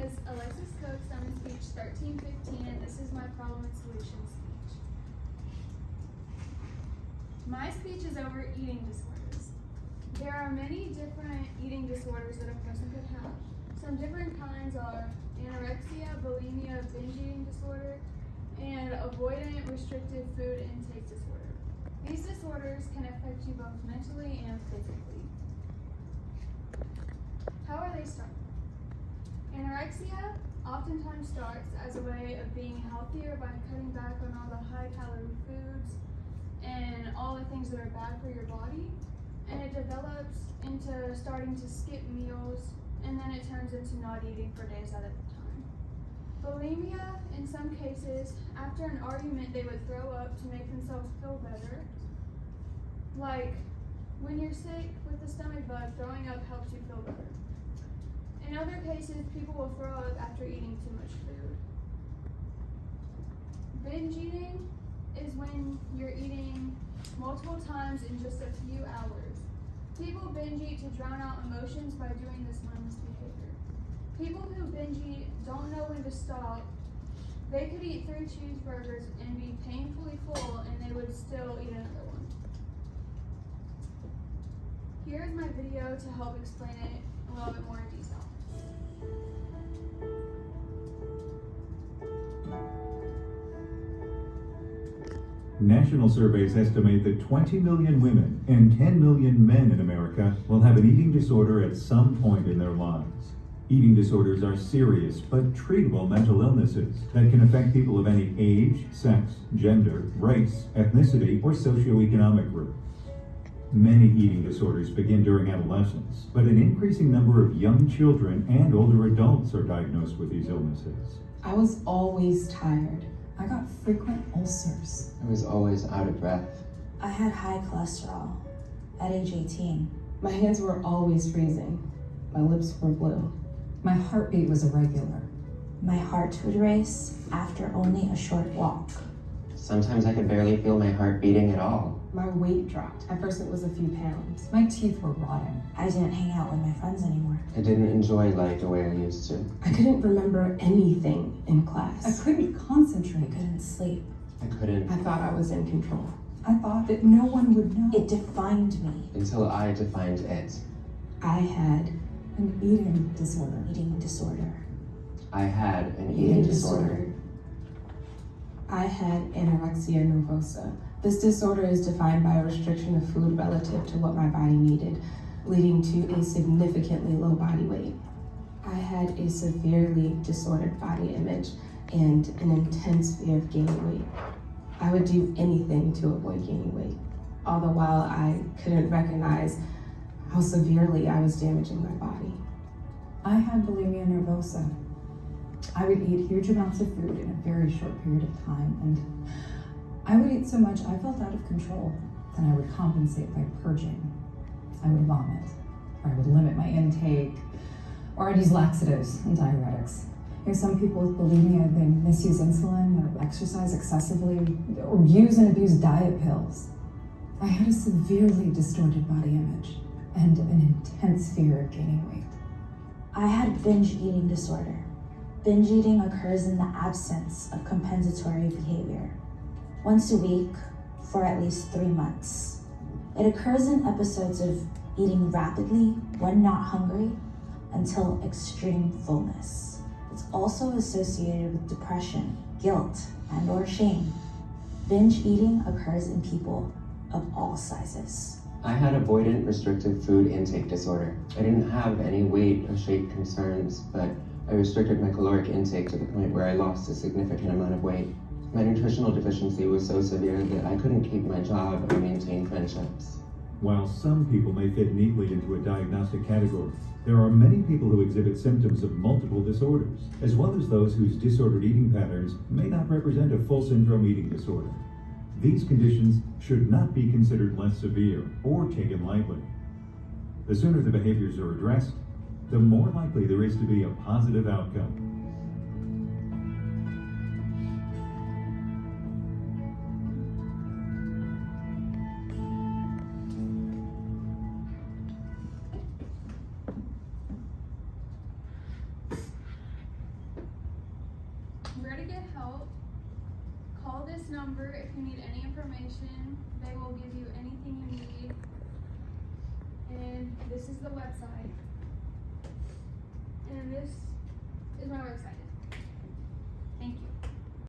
is Alexis Coates, I'm in speech 1315, and this is my problem and solution speech. My speech is over eating disorders. There are many different eating disorders that a person could have. Some different kinds are anorexia, bulimia, binge eating disorder, and avoidant restrictive food intake disorder. These disorders can affect you both mentally and physically. How are they started? Anorexia oftentimes starts as a way of being healthier by cutting back on all the high-calorie foods and all the things that are bad for your body, and it develops into starting to skip meals, and then it turns into not eating for days at a time. Bulimia, in some cases, after an argument, they would throw up to make themselves feel better. Like, when you're sick with a stomach bug, throwing up helps you feel better. In other cases, people will throw up after eating too much food. Binge eating is when you're eating multiple times in just a few hours. People binge eat to drown out emotions by doing this mindless behavior. People who binge eat don't know when to stop. They could eat 3 cheeseburgers and be painfully full, and they would still eat another one. Here is my video to help explain it a little bit more in detail. National surveys estimate that 20 million women and 10 million men in America will have an eating disorder at some point in their lives. Eating disorders are serious but treatable mental illnesses that can affect people of any age, sex, gender, race, ethnicity, or socioeconomic group. Many eating disorders begin during adolescence, but an increasing number of young children and older adults are diagnosed with these illnesses. I was always tired. I got frequent ulcers. I was always out of breath. I had high cholesterol at age 18. My hands were always freezing. My lips were blue. My heartbeat was irregular. My heart would race after only a short walk. Sometimes I could barely feel my heart beating at all. My weight dropped. At first it was a few pounds. My teeth were rotting. I didn't hang out with my friends anymore. I didn't enjoy life the way I used to. I couldn't remember anything in I class. couldn't I concentrate. couldn't sleep. I couldn't I thought I was in control. I thought that no one would know. It defined me. until I defined it. I had An eating disorder. Eating disorder. I had an eating disorder. I had anorexia nervosa. This disorder is defined by a restriction of food relative to what my body needed, leading to a significantly low body weight. I had a severely disordered body image and an intense fear of gaining weight. I would do anything to avoid gaining weight, all the while I couldn't recognize how severely I was damaging my body. I had bulimia nervosa. I would eat huge amounts of food in a very short period of time, and I would eat so much I felt out of control. Then I would compensate by purging. I would vomit, or I would limit my intake, or I'd use laxatives and diuretics. Some people with bulimia, they misuse insulin or exercise excessively, or use and abuse diet pills. I had a severely distorted body image and an intense fear of gaining weight. I had binge eating disorder. Binge eating occurs in the absence of compensatory behavior. Once a week for at least 3 months. It occurs in episodes of eating rapidly when not hungry until extreme fullness. It's also associated with depression, guilt, and/or shame. Binge eating occurs in people of all sizes. I had avoidant restrictive food intake disorder. I didn't have any weight or shape concerns, but I restricted my caloric intake to the point where I lost a significant amount of weight. My nutritional deficiency was so severe that I couldn't keep my job or maintain friendships. While some people may fit neatly into a diagnostic category, there are many people who exhibit symptoms of multiple disorders, as well as those whose disordered eating patterns may not represent a full syndrome eating disorder. These conditions should not be considered less severe or taken lightly. The sooner the behaviors are addressed, the more likely there is to be a positive outcome. get help, call this number if you need any information. They will give you anything you need. And this is the website. And this is my website. Thank you.